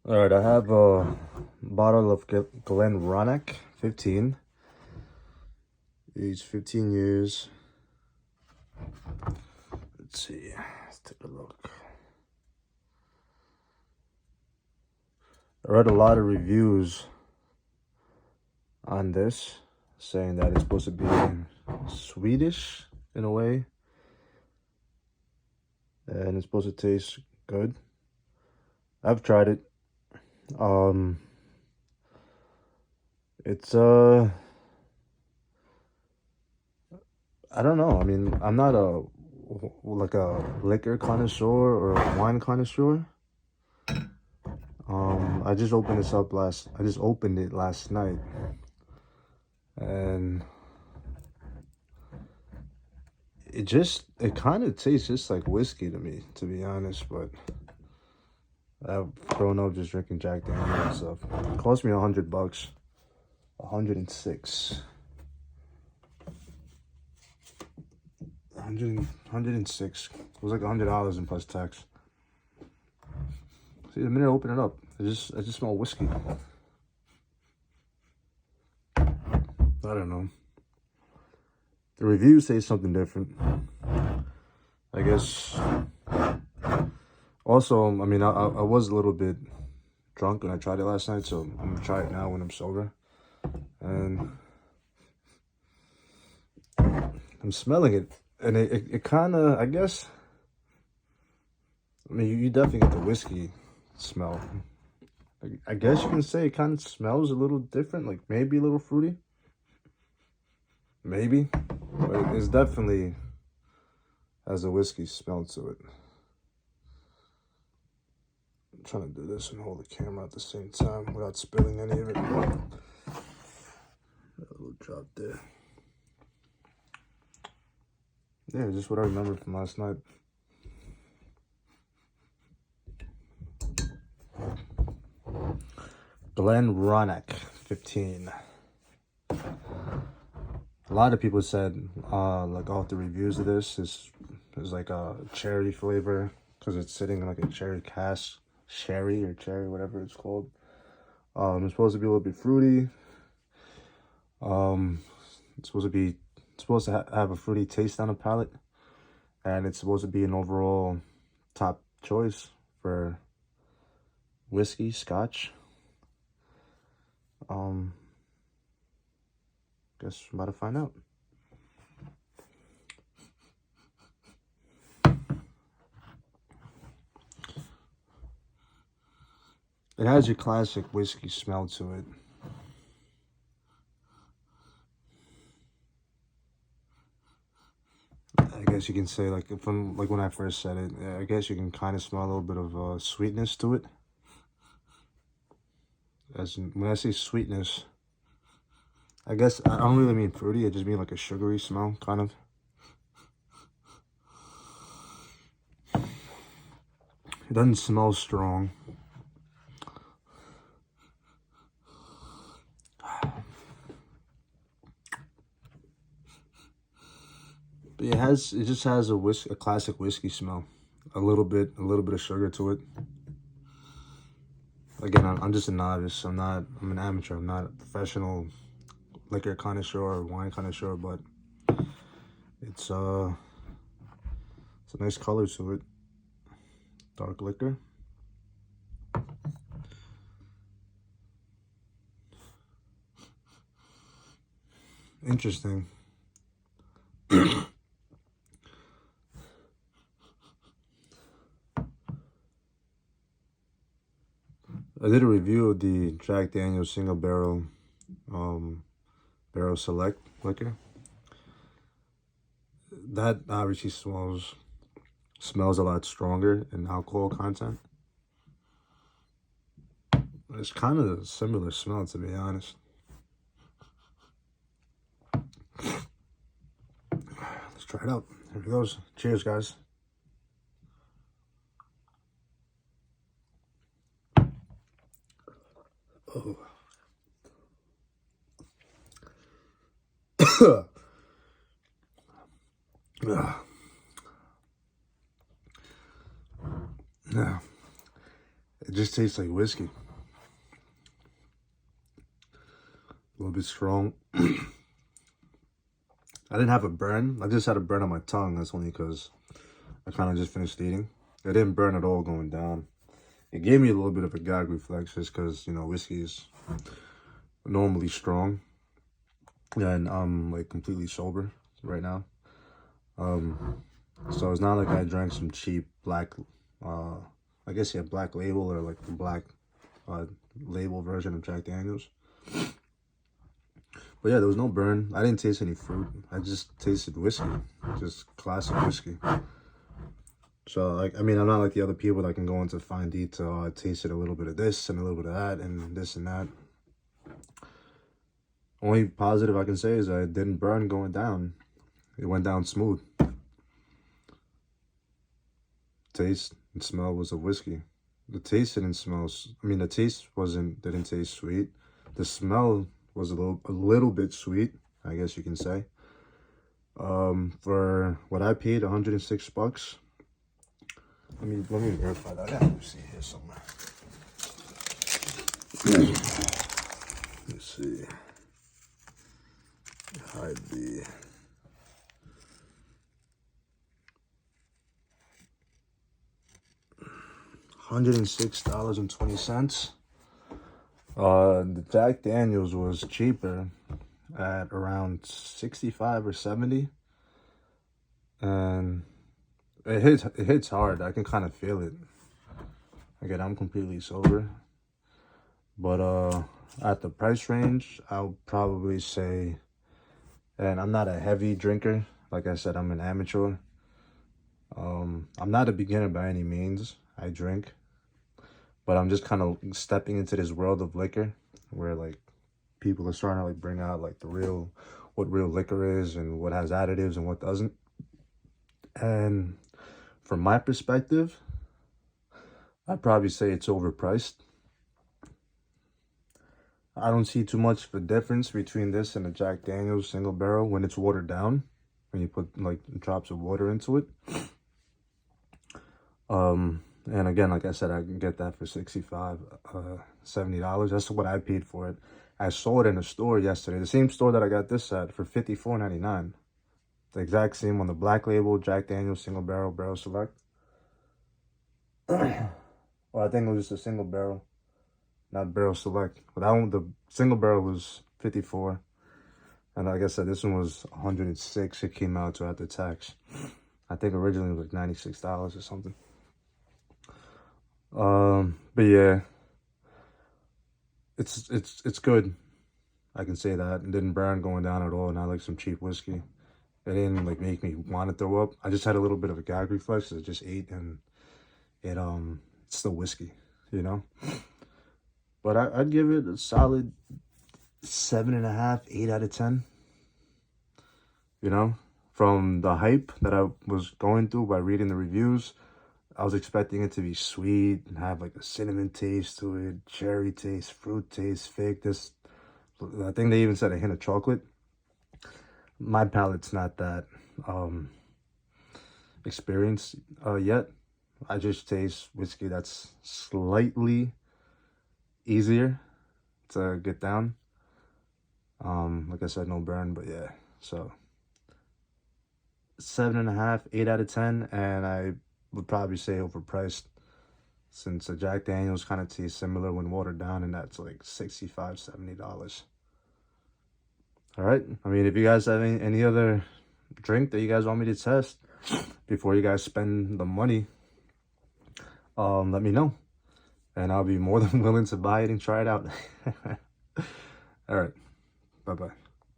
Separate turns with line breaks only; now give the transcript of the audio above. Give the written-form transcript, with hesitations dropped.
All right, I have a bottle of Glen Dronach, 15, aged 15 years. Let's see, let's take a look. I read a lot of reviews on this saying that it's supposed to be Swedish in a way, and it's supposed to taste good. I've tried it. It's I don't know. I mean, I'm not a liquor connoisseur or a wine connoisseur. I just opened this up I just opened it last night, and it kind of tastes just like whiskey to me, to be honest. But I've grown up just drinking Jack Daniels and stuff. It cost me $100, 106, 106. It was like $100 in plus tax. See, the minute I open it up, I just smell whiskey. I don't know. The reviews say something different, I guess. Also, I mean, I was a little bit drunk when I tried it last night, so I'm gonna try it now when I'm sober. And I'm smelling it, and it kind of, I guess, I mean, you definitely get the whiskey smell. I guess you can say it kind of smells a little different, like maybe a little fruity. Maybe. But it's definitely has a whiskey smell to it. I'm trying to do this and hold the camera at the same time without spilling any of it. A little drop there. Yeah, just what I remember from last night. Glen Dronach, 15. A lot of people said, like, off the reviews of this, is like a cherry flavor because it's sitting in like a cherry cask, sherry or cherry, whatever it's called. It's supposed to be a little bit fruity. It's supposed to have a fruity taste on the palate, and it's supposed to be an overall top choice for whiskey, scotch. Guess I'm about to find out. It has your classic whiskey smell to it. I guess you can say, like, from like when I first said it, I guess you can kind of smell a little bit of sweetness to it. When I say sweetness, I guess I don't really mean fruity. I just mean like a sugary smell, kind of. It doesn't smell strong. But it just has a classic whiskey smell. A little bit of sugar to it. Again, I'm just a novice. I'm an amateur. I'm not a professional liquor connoisseur or wine connoisseur, but it's a nice color to it. Dark liquor. Interesting. I did a review of the Jack Daniels single barrel select liquor. That obviously smells a lot stronger in alcohol content. It's kind of a similar smell, to be honest. Let's try it out. Here it goes. Cheers, guys. Oh. Yeah. just tastes like whiskey. A little bit strong. I didn't have a burn. I just had a burn on my tongue. That's only because I kind of just finished eating. It didn't burn at all going down. It gave me a little bit of a gag reflex just because, you know, whiskey is normally strong. And I'm like completely sober right now. So it's not like I drank some cheap black, I guess yeah, black label or like the black label version of Jack Daniels. But yeah, there was no burn. I didn't taste any fruit. I just tasted whiskey, just classic whiskey. So like, I mean, I'm not like the other people that can go into fine detail. I tasted a little bit of this and a little bit of that and this and that. Only positive I can say is that it didn't burn going down. It went down smooth. Taste and smell was of whiskey. The taste didn't smell, I mean, the taste didn't taste sweet. The smell was a little bit sweet, I guess you can say. For what I paid, $106. Let me verify that. Let me see here somewhere. Let's see. Hide the $106.20. The Jack Daniels was cheaper at around 65 or 70, and it hits hard. I can kind of feel it. Again, I'm completely sober, but at the price range, I'll probably say, and I'm not a heavy drinker. Like I said, I'm an amateur. I'm not a beginner by any means. I drink, but I'm just kind of stepping into this world of liquor where like people are starting to like bring out like what real liquor is and what has additives and what doesn't. And from my perspective, I'd probably say it's overpriced. I don't see too much of a difference between this and a Jack Daniels single barrel when it's watered down, when you put like drops of water into it. And again, like I said, I can get that for $65, $70. That's what I paid for it. I saw it in a store yesterday, the same store that I got this at, for $54.99. The exact same on the black label, Jack Daniels single barrel, barrel select. Well, I think it was just a single barrel, not barrel select. But that one, the single barrel was $54. And like I said, this one was $106. It came out to after tax. I think originally it was like $96 or something. But yeah, it's good. I can say that. It didn't burn going down at all, not like some cheap whiskey. It didn't like make me want to throw up. I just had a little bit of a gag reflex. I just ate, and it's still whiskey, you know. But I'd give it a solid 7.5, 8 out of 10. You know, from the hype that I was going through by reading the reviews, I was expecting it to be sweet and have like a cinnamon taste to it, cherry taste, fruit taste, fig. I think they even said a hint of chocolate. My palate's not that experienced yet. I just taste whiskey that's slightly easier to get down. Like I said, no burn, but yeah. So 7.5, 8 out of 10, and I would probably say overpriced, since a Jack Daniels kind of tastes similar when watered down, and that's like $65, $70. All right. I mean, if you guys have any other drink that you guys want me to test before you guys spend the money, let me know, and I'll be more than willing to buy it and try it out. All right. Bye-bye.